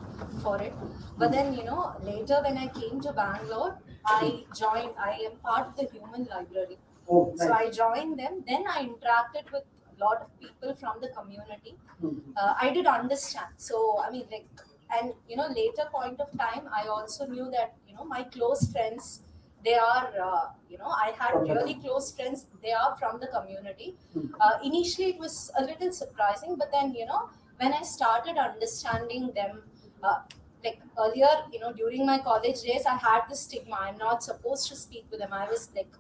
for it. But then later when I came to Bangalore, I joined. I am part of the human library. Oh, So I joined them. Then I interacted with a lot of people from the community. I did understand. So I mean, like, and later point of time, I also knew that my close friends, they are I had From the really close friends. They are from the community. Initially, it was a little surprising, but then when I started understanding them. Like earlier, during my college days, I had this stigma. I'm not supposed to speak with them. I was like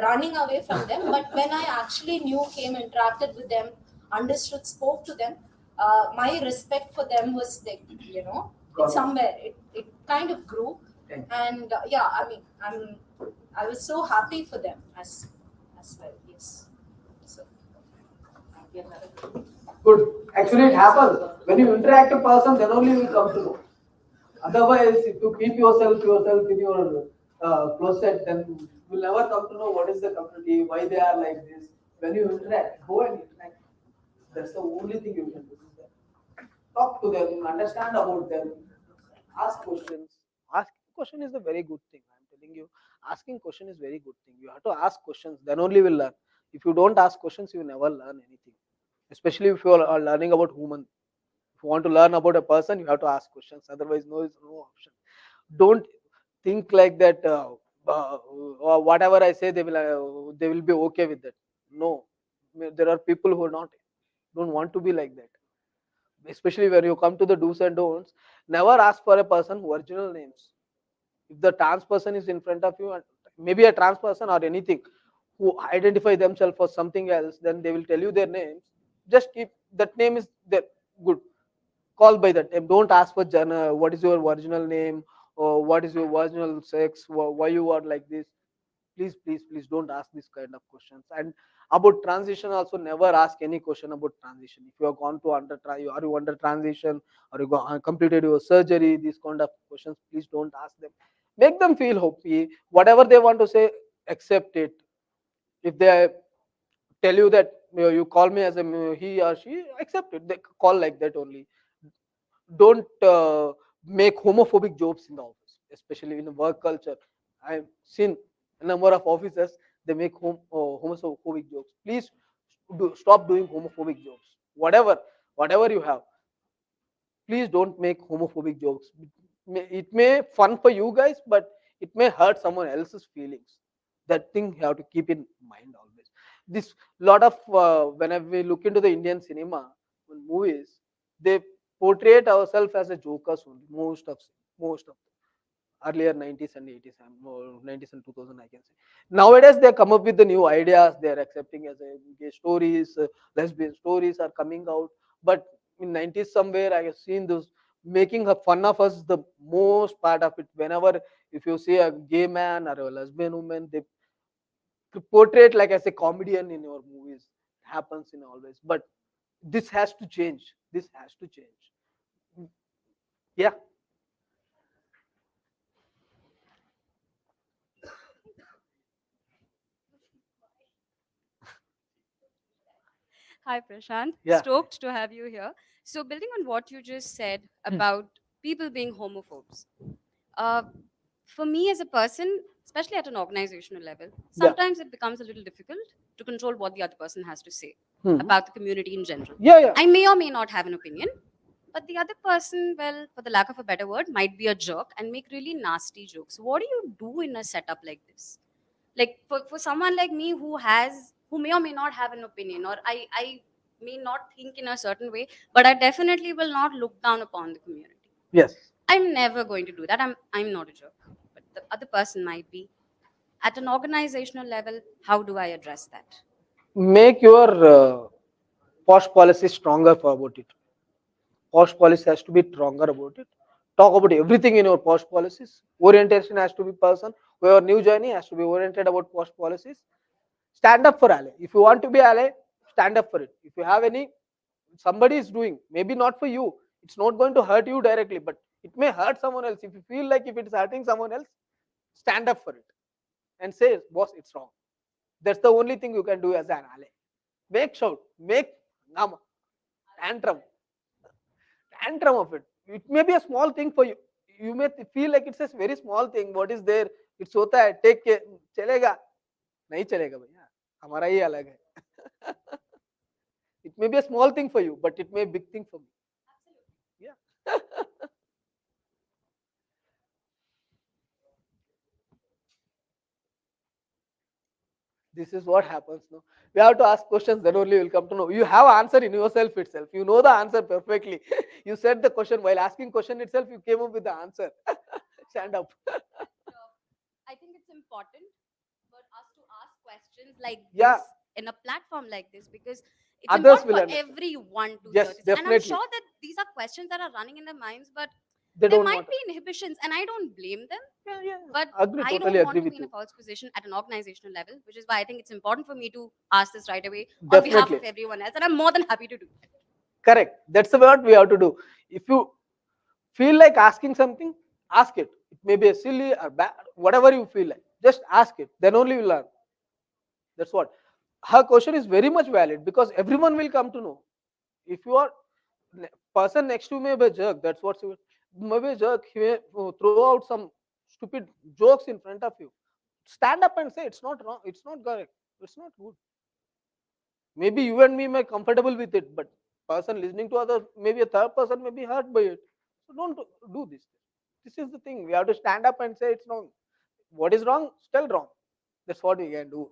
running away from them. But when I actually knew, came, interacted with them, understood, spoke to them, my respect for them was like, it's somewhere. It kind of grew. And yeah, I mean, I was so happy for them as well. Yes. So, yeah, Good. Actually, it happens. When you interact a person, then only you will come to know. Otherwise, if you keep yourself in your closet, then you will never come to know what is the community, why they are like this. When you interact, go and interact. That's the only thing you can do. Talk to them, understand about them, ask questions. Asking question is a very good thing. I'm telling you, asking question is very good thing. You have to ask questions, then only will learn. If you don't ask questions, you will never learn anything. Especially if you are learning about human. If you want to learn about a person, you have to ask questions. Otherwise, no is no option. Don't think like that. Or whatever I say, they will be okay with that. No, there are people who are not don't want to be like that. Especially when you come to the do's and don'ts, never ask for a person original names. If the trans person is in front of you, and maybe a trans person or anything who identify themselves for something else, then they will tell you their names. Just keep that name is there. Good. Call by that name. Don't ask for what is your original name or what is your original sex, why you are like this. Please don't ask this kind of questions. And about transition also, never ask any question about transition. If you have gone to are you under transition, or you completed your surgery, these kind of questions, please don't ask them. Make them feel happy. Whatever they want to say, accept it. If they tell you that you call me as a he or she, accept it. They call like that only. Don't make homophobic jokes in the office, especially in the work culture. I've seen a number of offices, they make homophobic jokes. Please stop doing homophobic jokes. Whatever you have, please don't make homophobic jokes. It may fun for you guys, but it may hurt someone else's feelings. That thing you have to keep in mind always. This lot of whenever we look into the Indian cinema movies, they portray ourselves as a jokers only. Most of earlier 90s and 80s or 90s and 2000, I can say. Nowadays they come up with the new ideas. They are accepting as a gay stories, lesbian stories are coming out. But in 90s somewhere I have seen those making fun of us the most part of it. Whenever if you see a gay man or a lesbian woman, they portray it like as a comedian in your movies. It happens in always, but this has to change. This has to change. Yeah. Hi, Prashant. Yeah. Stoked to have you here. So, building on what you just said about people being homophobes, uh, for me as a person, especially at an organizational level, Yeah. sometimes it becomes a little difficult to control what the other person has to say Mhm. about the community in general. Yeah, yeah. I may or may not have an opinion, but the other person, well, for the lack of a better word, might be a jerk and make really nasty jokes. What do you do in a setup like this? Like for someone like me who may or may not have an opinion, or I may not think in a certain way, but I definitely will not look down upon the community. Yes. I'm never going to do that. I'm not a jerk, but the other person might be. At an organizational level, how do I address that? Make your posh policy stronger for about it. Posh policy has to be stronger about it. Talk about everything in your posh policies. Orientation has to be person. Whoever new journey has to be oriented about posh policies. Stand up for ally. If you want to be ally, stand up for it. If you have any, somebody is doing, maybe not for you. It's not going to hurt you directly, but it may hurt someone else. If you feel like if it's hurting someone else, stand up for it and say, boss, it's wrong. That's the only thing you can do as an ally. Make shout, make nama, tantrum, tantrum of it. It may be a small thing for you. You may feel like it's a very small thing. What is there? It's hota hai. Take care. चलेगा नहीं चलेगा भैया हमारा ही अलग है. It may be a small thing for you, but it may be a big thing for me. Yeah. This is what happens. No, we have to ask questions. Then only we'll come to know. You have answer in yourself itself. You know the answer perfectly. You said the question while asking question itself. You came up with the answer. Stand up. I think it's important for us to ask questions like Yeah. this in a platform like this, because it's Others important will for understand. everyone to Yes, hear this. And I'm definitely. sure that these are questions that are running in their minds, but They there don't might want. be inhibitions, and I don't blame them. Yeah, yeah. But Agree. I Totally don't want agree to with be in a you. false position at an organizational level, which is why I think it's important for me to ask this right away on behalf Definitely. of everyone else, and I'm more than happy to do that. Correct. That's what we have to do. If you feel like asking something, ask it. It may be a silly or bad, whatever you feel like. Just ask it. Then only you learn. That's what. Her question is very much valid because everyone will come to know. If you are person next to you may be a jerk, that's what maybe a jerk. He may throw out some stupid jokes in front of you. Stand up and say it's not wrong. It's not correct. It's not good. Maybe you and me may comfortable with it, but person listening to other, maybe a third person may be hurt by it. So don't do this. This is the thing. We have to stand up and say it's wrong. What is wrong? Still wrong. That's what we can do.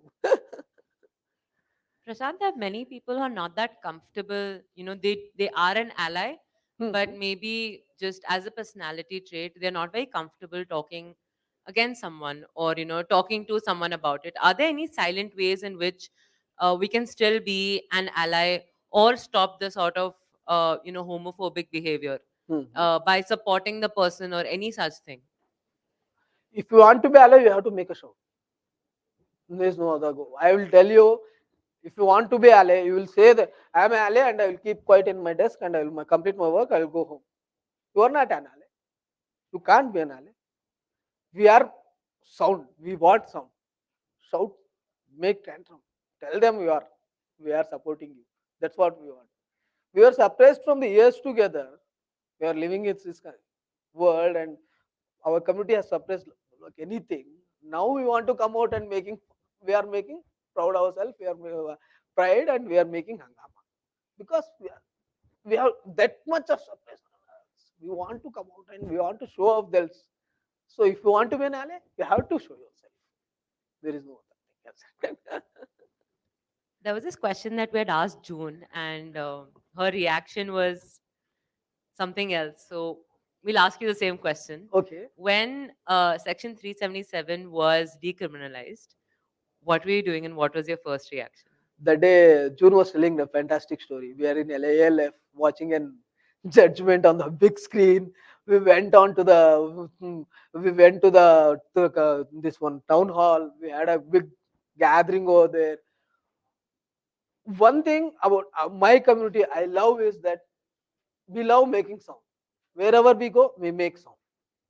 Prashant, there are many people who are not that comfortable. They are an ally, but maybe just as a personality trait, they're not very comfortable talking against someone or talking to someone about it. Are there any silent ways in which we can still be an ally or stop the sort of homophobic behavior by supporting the person or any such thing? If you want to be ally, you have to make a show. There's no other go. I will tell you, if you want to be ally, you will say that I am an ally and I will keep quiet in my desk and I will complete my work. I will go home. You are not an ally. You can't be an ally. We are sound. We want sound. Shout, make tantrum. Tell them we are supporting you. That's what we want. We are suppressed from the years together. We are living in this world and our community has suppressed like anything. Now we want to come out and we are making proud ourselves. We are pride and we are making hangama because we have that much of suppression. We want to come out and we want to show off this. So if you want to be an ally, you have to show yourself. There is no other thing else. There was this question that we had asked June, and her reaction was something else. So we'll ask you the same question. Okay. When Section 377 was decriminalized, what were you doing and what was your first reaction? The day June was telling a fantastic story. We are in LALF watching an judgment on the big screen. We went on to the we went to the this one town hall. We had a big gathering over there. One thing about my community I love is that we love making sound. Wherever we go, we make sound.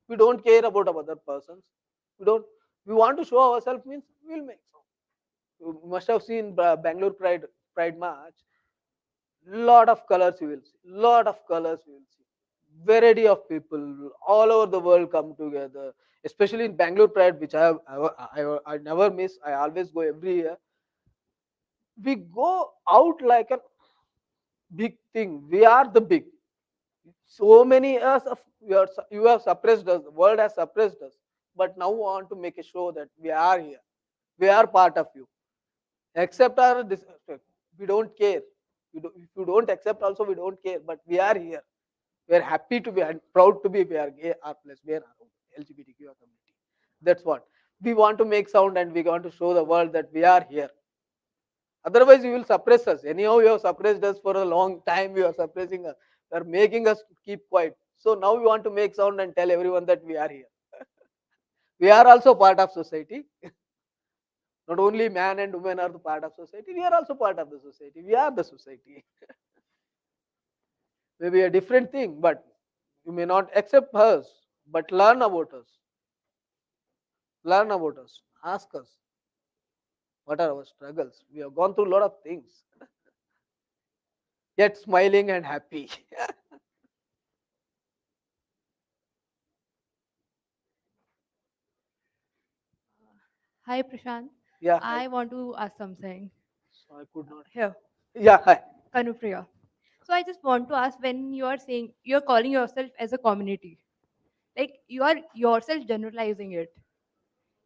We don't care about other persons. We don't. We want to show ourselves means we'll make sound. You must have seen Bangalore Pride March. Lot of colors you will see. Lot of colors you will see. Variety of people all over the world come together. Especially in Bangalore Pride, which I never miss. I always go every year. We go out like a big thing. We are the big. So many years of you have suppressed us. The world has suppressed us. But now we want to make a show that we are here. We are part of you. Accept our disrespect. We don't care. If you don't accept, also we don't care. But we are here. We are happy to be and proud to be. We are gay, or lesbian, or LGBTQ community. That's what we want to make sound, and we want to show the world that we are here. Otherwise, you will suppress us. Anyhow, you have suppressed us for a long time. You are suppressing us. You are making us keep quiet. So now we want to make sound and tell everyone that we are here. We are also part of society. Not only man and woman are the part of society. We are also part of the society. We are the society. Maybe a different thing, but you may not accept us, but learn about us. Learn about us. Ask us. What are our struggles? We have gone through a lot of things. Yet smiling and happy. Hi, Prashant. Yeah. I want to ask something. So I could not. Here, Yeah. Hi. Kanupriya. So I just want to ask, when you are saying you're calling yourself as a community, like you are yourself generalizing it.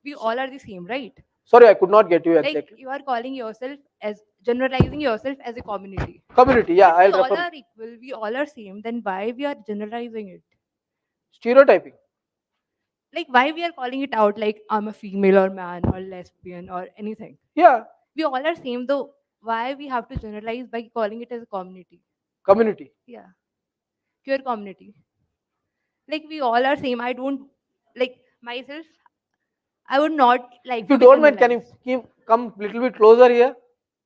We all are the same, right? Sorry, I could not get you Like exactly. you are calling yourself as generalizing yourself as a community. Community. Yeah, But we I'll all refer. are equal. We all are same. Then why we are generalizing it? Stereotyping. Like why we are calling it out? Like I'm a female or man or lesbian or anything. Yeah. We all are same. Though why we have to generalize by calling it as a community? Community. Yeah, queer community. Like we all are same. I don't like myself. I would not like If you to be don't mind, can you generalized. come little bit closer here?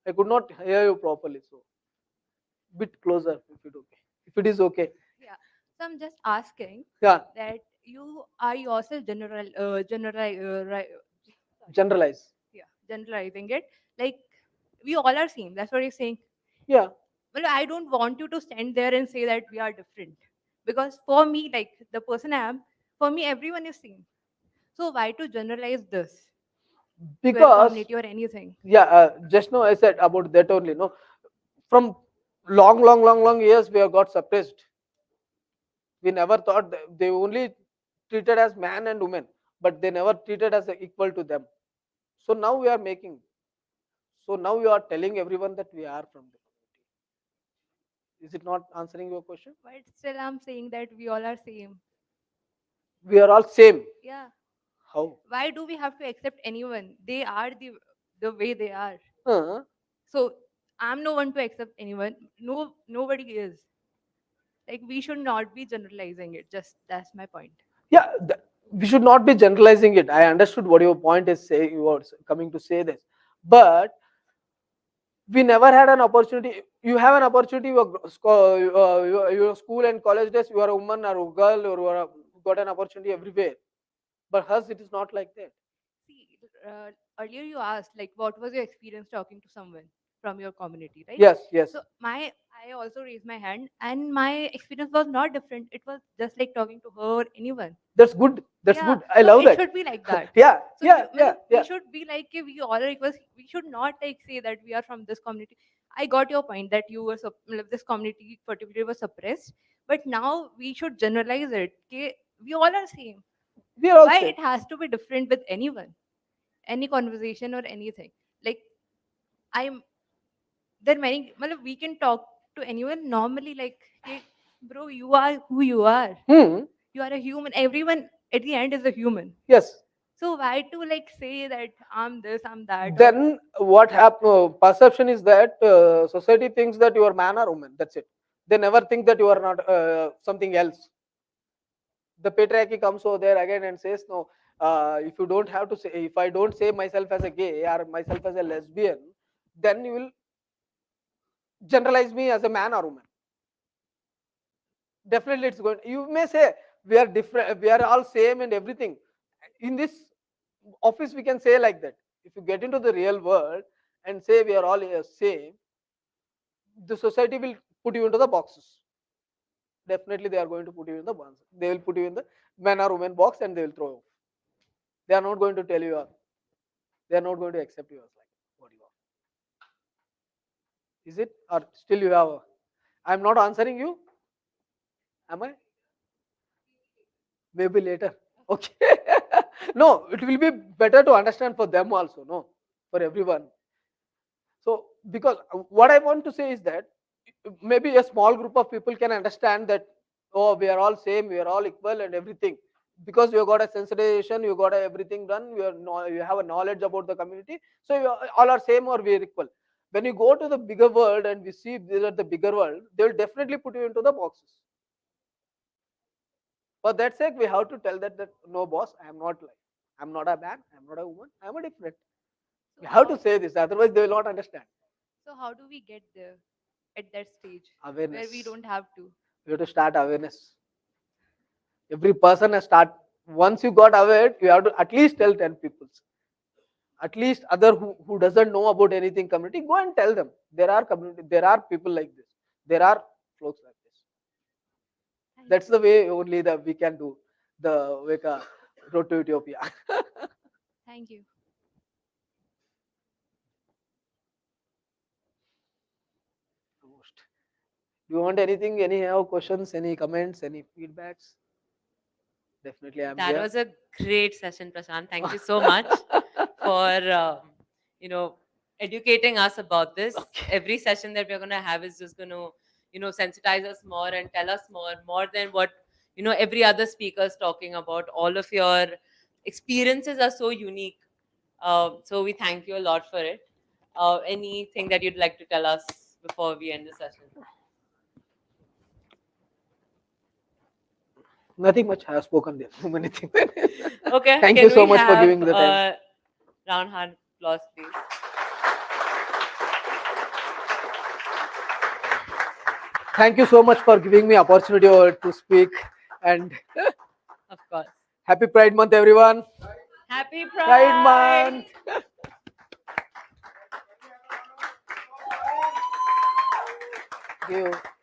I could not hear you properly. So bit closer if it okay. If it is okay. Yeah. So I'm just asking Yeah. that you are yourself Generalize. yeah, generalizing it. Like we all are same. That's what you're saying. Yeah. Well, I don't want you to stand there and say that we are different. Because for me, like the person I am, for me everyone is same. So why to generalize this? Queer Because community or anything? yeah, just now I said about that only. No, from long years we have got suppressed. We never thought they only treated as man and woman, but they never treated as equal to them. So now we are making. So now you are telling everyone that we are from the community. Is it not answering your question? But still I'm saying that we all are same. We are all same. Yeah. How? Why do we have to accept anyone? They are the way they are. Uh, So I'm no one to accept anyone. No, nobody is. Like we should not be generalizing it. Just that's my point. yeah, we should not be generalizing it. I understood what your point is saying. You are coming to say this, but we never had an opportunity. You have an opportunity. Your school and college days. You are a woman or a girl, or you are got an opportunity everywhere. But us, it is not like that. See, earlier you asked like what was your experience talking to someone from your community, right? Yes, yes. So I also raised my hand, and my experience was not different. It was just like talking to her or anyone. That's good. That's Yeah, good. I so love it that. should be like that. Yeah, So yeah, yeah, we yeah. should be like we all are equals. We should not like say that we are from this community. I got your point that you were this community particularly was suppressed, but now we should generalize it. Okay, we all are same. We are all Why same. it has to be different with anyone, any conversation or anything? Like I'm there many. We can talk to anyone normally. Like, hey, bro, you are who you are. You are a human. Everyone at the end is a human. Yes. So why to like say that I'm this, I'm that? Then what happen? Perception is that society thinks that you are man or woman. That's it. They never think that you are not something else. The patriarchy comes over there again and says, no, if you don't have to say, if I don't say myself as a gay or myself as a lesbian, then you will generalize me as a man or woman. Definitely it's going, you may say we are different, we are all same and everything. In this office we can say like that. If you get into the real world and say we are all same, the society will put you into the boxes. Definitely they are going to put you in the box. They will put you in the man or woman box and they will throw you. They are not going to tell you, they are not going to accept you as like what you are. Is it, or still you have I am not answering you, am I? Maybe later. Okay. No, it will be better to understand for them also, no, for everyone. So, because what I want to say is that maybe a small group of people can understand that, oh, we are all same, we are all equal and everything. Because you got a sensitization, you got everything done, you have a knowledge about the community, so you all are same or we are equal. When you go to the bigger world and we see these are the bigger world, they will definitely put you into the boxes. For that sake, we have to tell that no, boss, I am not like, I am not a man, I am not a woman, I am a different. We have to say this, otherwise they will not understand. So how do we get there at that stage Awareness. where we don't have to? You have to start awareness. Every person has start. Once you got aware, you have to at least tell 10 people. At least other who doesn't know about anything community, go and tell them. There are community, there are people like this. There are folks like this. That's the way only that we can do the Veka road to Utopia. Thank you. Do you want anything? Any questions? Any comments? Any feedbacks? Definitely, I'm That here. was a great session, Prashant. Thank you so much for educating us about this. Okay. Every session that we're going to have is just going to sensitize us more and tell us more than what every other speaker is talking about. All of your experiences are so unique. So we thank you a lot for it. Anything that you'd like to tell us before we end the session? Nothing much. I have spoken there. So many things. Okay. Thank can you so we much for have, giving the time. Round hand applause, please. Thank you so much for giving me opportunity to speak, and Of course. happy Pride Month, everyone. Happy Pride Month. Thank you.